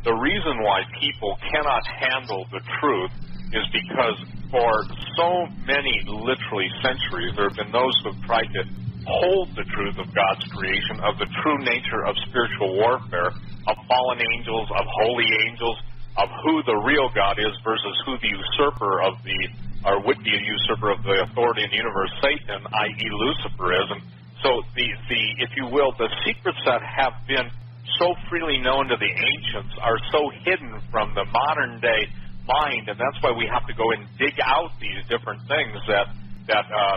the reason why people cannot handle the truth is because for so many, literally centuries, there have been those who have tried to hold the truth of God's creation, of the true nature of spiritual warfare, of fallen angels, of holy angels, of who the real God is versus who the usurper of the, or would be a usurper of the authority in the universe, Satan, i.e. Lucifer is. And so if you will, the secrets that have been so freely known to the ancients are so hidden from the modern day mind, and that's why we have to go and dig out these different things that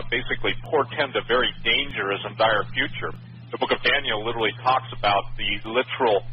basically portend a very dangerous and dire future. The book of Daniel literally talks about the literal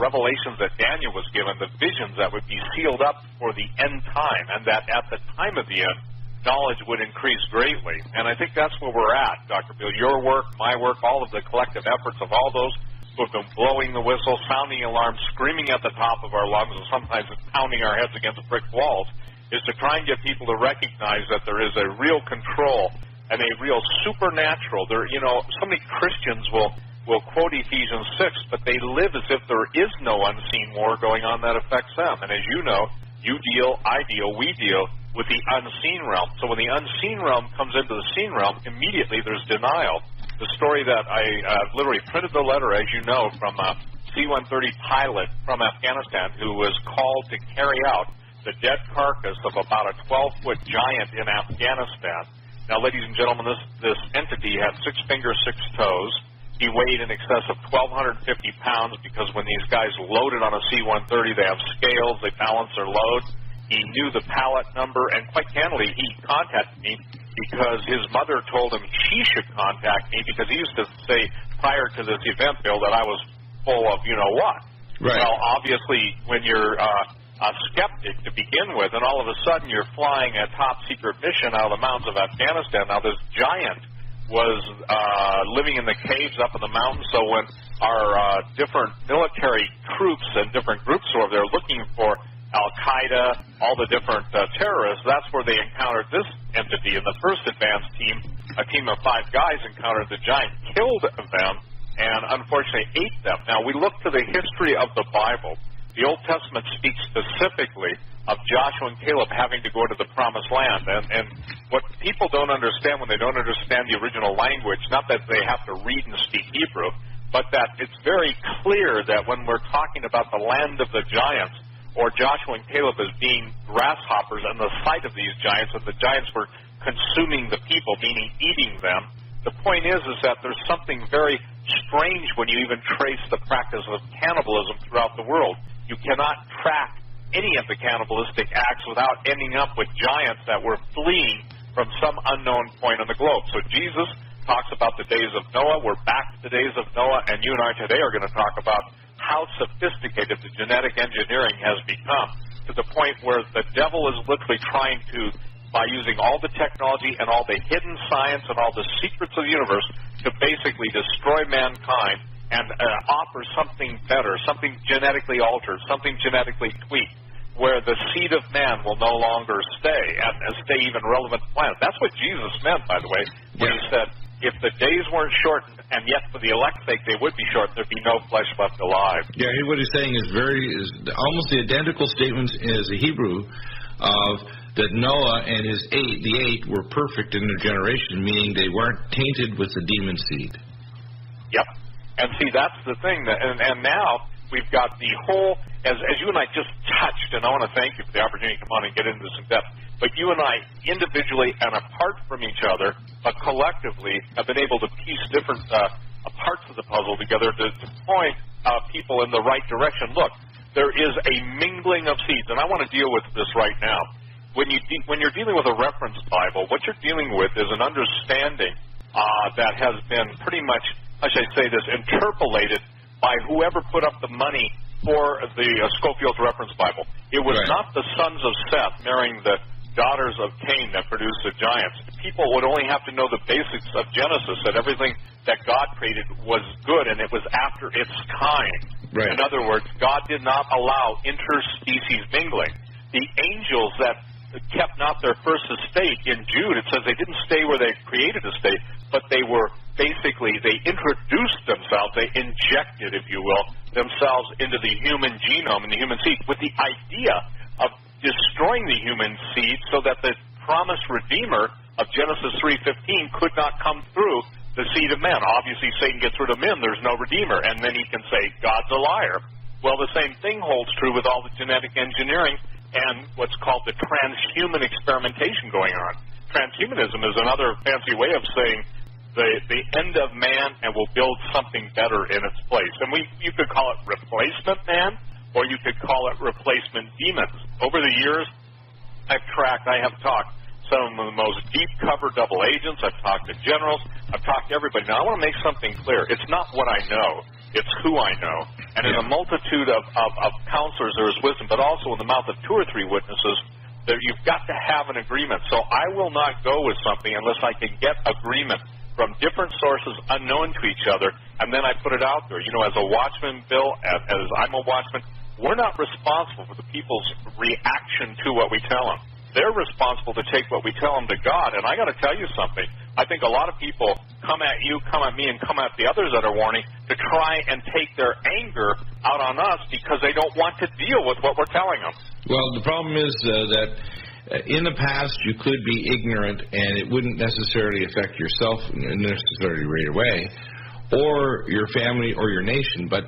revelations that Daniel was given, the visions that would be sealed up for the end time, and that at the time of the end, knowledge would increase greatly. And I think that's where we're at, Dr. Bill. Your work, my work, all of the collective efforts of all those who have been blowing the whistle, sounding alarms, screaming at the top of our lungs, and sometimes pounding our heads against brick walls, is to try and get people to recognize that there is a real control and a real supernatural. So many Christians will quote Ephesians 6, but they live as if there is no unseen war going on that affects them. And as you know, you deal, I deal, we deal with the unseen realm. So when the unseen realm comes into the seen realm, immediately there's denial. The story that I literally printed the letter, as you know, from a C-130 pilot from Afghanistan who was called to carry out the dead carcass of about a 12-foot giant in Afghanistan. Now, ladies and gentlemen, this entity had 6 fingers, 6 toes. He weighed in excess of 1,250 pounds because when these guys loaded on a C-130, they have scales, they balance their load. He knew the pallet number, and quite candidly, he contacted me because his mother told him she should contact me because he used to say prior to this event, Bill, that I was full of you-know-what. Right. Well, obviously, when you're a skeptic to begin with, and all of a sudden you're flying a top-secret mission out of the mountains of Afghanistan. Now, this giant was living in the caves up in the mountains, so when our different military troops and different groups were there looking for Al-Qaeda, all the different terrorists, that's where they encountered this entity. And the first advanced team, a team of 5 guys, encountered the giant, killed them, and unfortunately ate them. Now, we look to the history of the Bible. The Old Testament speaks specifically of Joshua and Caleb having to go to the Promised Land. And what people don't understand when they don't understand the original language, not that they have to read and speak Hebrew, but that it's very clear that when we're talking about the land of the giants, or Joshua and Caleb as being grasshoppers on the sight of these giants, and the giants were consuming the people, meaning eating them. The point is that there's something very strange when you even trace the practice of cannibalism throughout the world. You cannot track any of the cannibalistic acts without ending up with giants that were fleeing from some unknown point on the globe. So Jesus talks about the days of Noah. We're back to the days of Noah, and you and I today are going to talk about how sophisticated the genetic engineering has become, to the point where the devil is literally trying to, by using all the technology and all the hidden science and all the secrets of the universe, to basically destroy mankind and offer something better, something genetically altered, something genetically tweaked, where the seed of man will no longer stay and stay even relevant to the planet. That's what Jesus meant, by the way, when he said, if the days weren't shortened, and yet for the elect's sake they would be shortened, there'd be no flesh left alive. Yeah, what he's saying is almost the identical statements as the Hebrew of that Noah and the 8 were perfect in their generation, meaning they weren't tainted with the demon seed. Yep. And see, that's the thing. And now we've got the whole, as you and I just touched, and I want to thank you for the opportunity to come on and get into this in depth, but you and I, individually and apart from each other, but collectively, have been able to piece different parts of the puzzle together to point people in the right direction. Look, there is a mingling of seeds, and I want to deal with this right now. When you're dealing with a reference Bible, what you're dealing with is an understanding that has been pretty much, how should I say this, interpolated by whoever put up the money for the Schofield's Reference Bible. It was not the sons of Seth marrying the daughters of Cain that produced the giants. People would only have to know the basics of Genesis, that everything that God created was good, and it was after its kind. Right. In other words, God did not allow interspecies mingling. The angels that kept not their first estate, in Jude, it says they didn't stay where they created a state, but they were basically, they introduced themselves, they injected, if you will, themselves into the human genome and the human seed with the idea of destroying the human seed so that the promised Redeemer of Genesis 3:15 could not come through the seed of man. Obviously, Satan gets rid of men, there's no Redeemer, and then he can say, God's a liar. Well, the same thing holds true with all the genetic engineering and what's called the transhuman experimentation going on. Transhumanism is another fancy way of saying the end of man, and we'll build something better in its place. And you could call it replacement man, or you could call it replacement demons. Over the years, I have talked some of the most deep-cover double agents. I've talked to generals. I've talked to everybody. Now, I want to make something clear. It's not what I know. It's who I know. And in a multitude of counselors, there is wisdom, but also in the mouth of 2 or 3 witnesses, that you've got to have an agreement. So I will not go with something unless I can get agreement from different sources unknown to each other, and then I put it out there. You know, as a watchman, Bill, as I'm a watchman, we're not responsible for the people's reaction to what we tell them. They're responsible to take what we tell them to God, and I got to tell you something. I think a lot of people come at you, come at me, and come at the others that are warning to try and take their anger out on us because they don't want to deal with what we're telling them. Well, the problem is that in the past you could be ignorant and it wouldn't necessarily affect yourself necessarily right away, or your family or your nation, but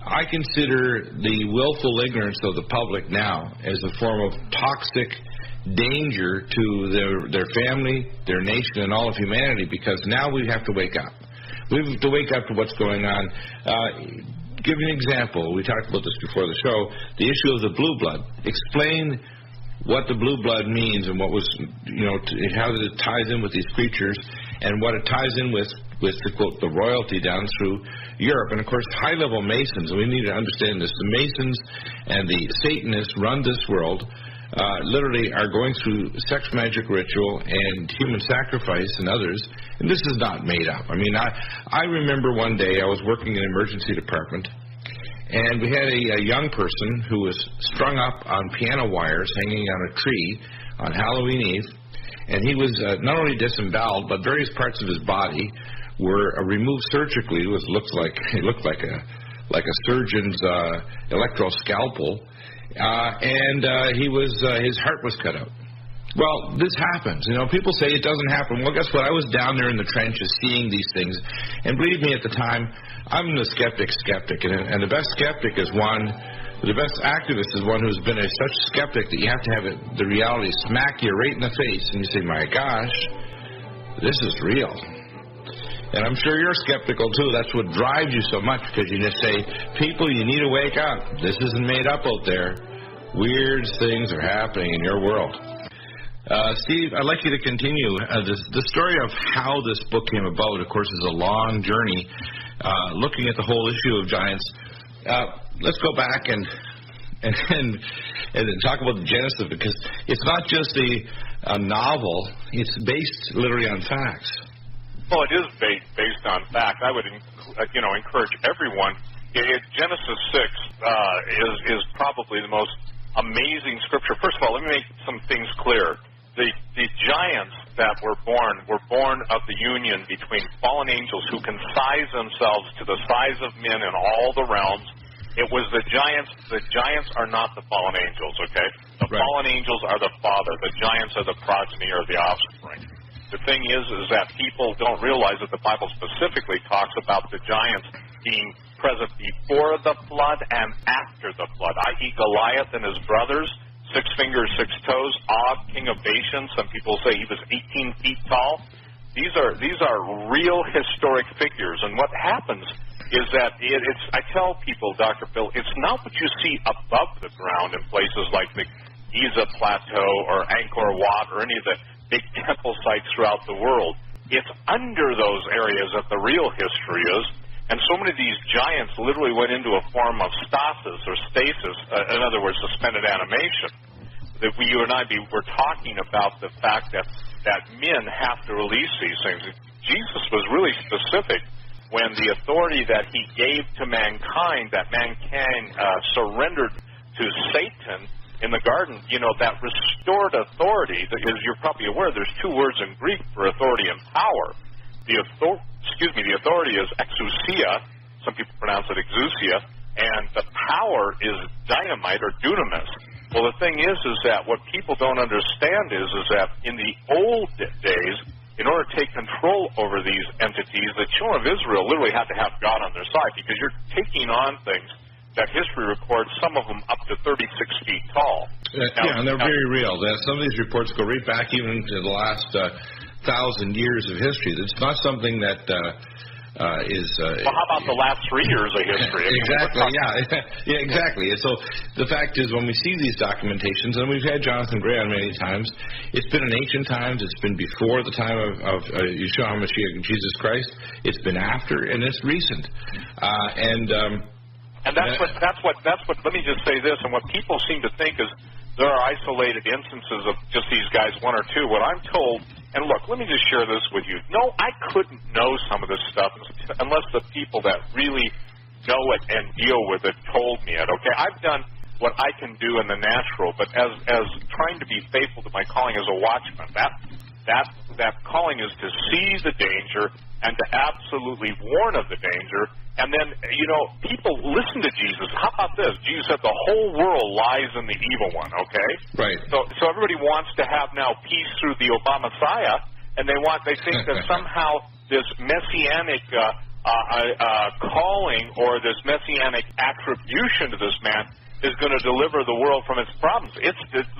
I consider the willful ignorance of the public now as a form of toxic danger to their family, their nation, and all of humanity, because now we have to wake up. We have to wake up to what's going on. Give you an example. We talked about this before the show. The issue of the blue blood. Explain what the blue blood means and what was, how it ties in with these creatures and what it ties in with the, quote, the royalty down through Europe. And, of course, high-level Masons, and we need to understand this, the Masons and the Satanists run this world, literally are going through sex magic ritual and human sacrifice and others, and this is not made up. I mean, I remember one day I was working in an emergency department, and we had a young person who was strung up on piano wires hanging on a tree on Halloween Eve, and he was not only disemboweled, but various parts of his body were removed surgically. It looked like a surgeon's electroscalpel, and his heart was cut out. Well, this happens. People say it doesn't happen. Well, guess what? I was down there in the trenches seeing these things. And believe me, at the time, I'm the skeptic, and the best skeptic is the best activist is one who's been such skeptic that you have to have the reality smack you right in the face, and you say, my gosh, this is real. And I'm sure you're skeptical, too. That's what drives you so much, because you just say, people, you need to wake up. This isn't made up out there. Weird things are happening in your world. Steve, I'd like you to continue. The story of how this book came about, of course, is a long journey, looking at the whole issue of giants. Let's go back and talk about the genesis, because it's not just a novel. It's based literally on facts. Well, it is based on fact. I would encourage everyone. Genesis 6 is probably the most amazing scripture. First of all, let me make some things clear. The giants that were born of the union between fallen angels who can size themselves to the size of men in all the realms. It was the giants. The giants are not the fallen angels, okay? The fallen angels are the father. The giants are the progeny or the offspring. The thing is that people don't realize that the Bible specifically talks about the giants being present before the flood and after the flood, i.e. Goliath and his brothers, 6 fingers, 6 toes, Og, king of Bashan. Some people say he was 18 feet tall. These are real historic figures, and what happens is that I tell people, Dr. Bill, it's not what you see above the ground in places like the Giza Plateau or Angkor Wat or any of the big temple sites throughout the world. It's under those areas that the real history is. And so many of these giants literally went into a form of stasis or stasis, in other words, suspended animation. That you and I were talking about the fact that men have to release these things. Jesus was really specific when the authority that he gave to mankind, that mankind surrendered to Satan in the garden, that restored authority. As you're probably aware, there's 2 words in Greek for authority and power. The authority is exousia. Some people pronounce it exousia. and the power is dynamite or dunamis. Well, the thing is that what people don't understand is that in the old days, in order to take control over these entities, the children of Israel literally had to have God on their side, because you're taking on things that history records, some of them up to 36 feet tall. And they're very real. Some of these reports go right back even to the last 1,000 years of history. It's not something that is... well, how about the last 3 years of history? Exactly, yeah, exactly. And so the fact is, when we see these documentations, and we've had Jonathan Gray on many times, it's been in ancient times, it's been before the time of Yeshua HaMashiach, Jesus Christ, it's been after, and it's recent. And that's what. Let me just say this. And what people seem to think is there are isolated instances of just these guys, one or two. What I'm told, and look, let me just share this with you. No, I couldn't know some of this stuff unless the people that really know it and deal with it told me it. Okay, I've done what I can do in the natural, but as trying to be faithful to my calling as a watchman, that calling is to see the danger and to absolutely warn of the danger. And then, people listen to Jesus. How about this? Jesus said the whole world lies in the evil one, okay? Right. So everybody wants to have now peace through the Obama Messiah, and they think that somehow this messianic calling or this messianic attribution to this man is going to deliver the world from its problems.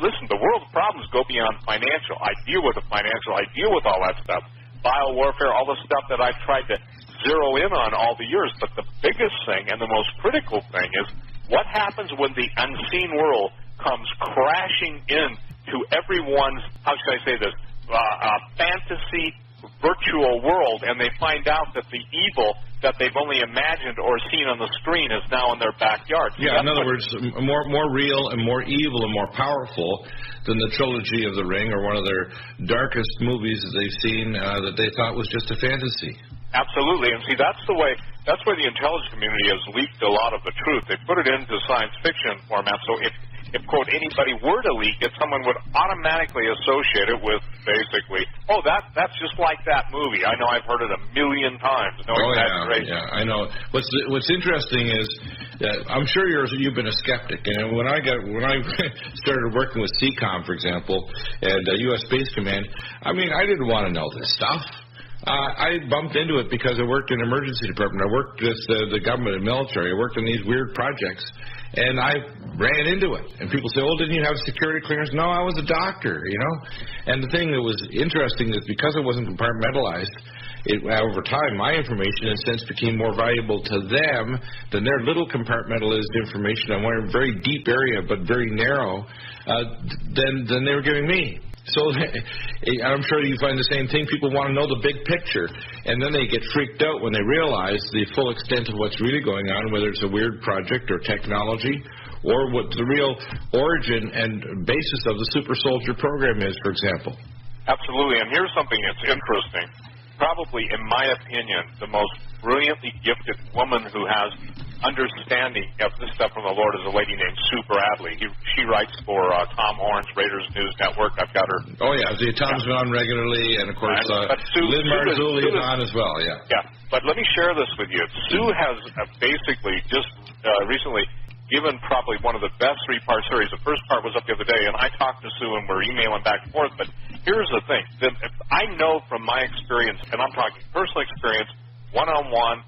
Listen, the world's problems go beyond financial. I deal with the financial. I deal with all that stuff. Biowarfare, all the stuff that I've tried to zero in on all the years. But the biggest thing and the most critical thing is what happens when the unseen world comes crashing in to everyone's, how should I say this, fantasy virtual world, and they find out that the evil that they've only imagined or seen on the screen is now in their backyard. Yeah, in other words, more real and more evil and more powerful than the trilogy of The Ring or one of their darkest movies that they've seen that they thought was just a fantasy. Absolutely, and see, that's where the intelligence community has leaked a lot of the truth. They put it into science fiction format, so if quote, anybody were to leak it, someone would automatically associate it with basically, that's just like that movie. I know, I've heard it a million times. No exaggeration. Yeah, I know. What's interesting is that I'm sure you've been a skeptic, and when I started working with CCOM, for example, and U.S. Space Command, I didn't want to know this stuff. I bumped into it because I worked in the emergency department. I worked with the government and military. I worked on these weird projects, and I ran into it. And people say, didn't you have security clearance? No, I was a doctor, And the thing that was interesting is because it wasn't compartmentalized, over time, my information, in a sense, became more valuable to them than their little compartmentalized information on one very deep area but very narrow than they were giving me. So I'm sure you find the same thing. People want to know the big picture, and then they get freaked out when they realize the full extent of what's really going on, whether it's a weird project or technology, or what the real origin and basis of the super soldier program is, for example. Absolutely, and here's something that's interesting. Probably, in my opinion, the most brilliantly gifted woman who has understanding of this stuff from the Lord is a lady named Sue Bradley. She writes for Tom Horn's Raiders News Network. I've got her. Oh, yeah. Tom's been on regularly, and, of course, Lynn Marzulli is on as well, yeah. Yeah, but let me share this with you. Sue has basically just recently given probably one of the best three-part series. The first part was up the other day, and I talked to Sue, and we're emailing back and forth, but here's the thing. I know from my experience, and I'm talking personal experience, one-on-one,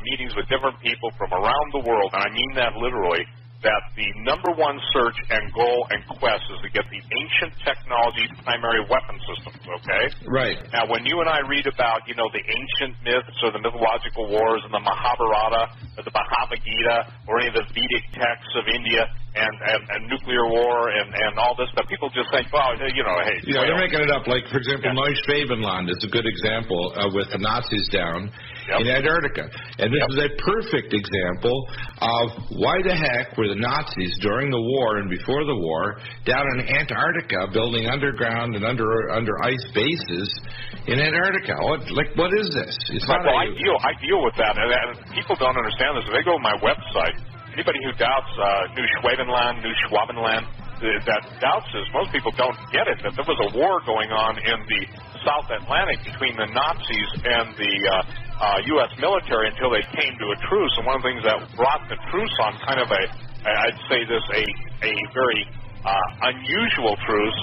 meetings with different people from around the world, and I mean that literally, that the number one search and goal and quest is to get the ancient technology primary weapon systems, okay? Right. Now, when you and I read about, the ancient myths or the mythological wars and the Mahabharata or the Bhagavad Gita or any of the Vedic texts of India and nuclear war and all this stuff, people just think, hey. Yeah, they're making it up. Like, for example, Neuschwabenland is a good example with the Nazis down in Antarctica. And this is a perfect example of why the heck were the Nazis during the war and before the war down in Antarctica building underground and under ice bases in Antarctica. What is this? It's not I deal with that, and people don't understand this. If they go to my website, anybody who doubts Neuschwabenland, that doubts this, most people don't get it, that there was a war going on in the South Atlantic between the Nazis and the U.S. military until they came to a truce. And one of the things that brought the truce on, kind of I'd say this, a very unusual truce,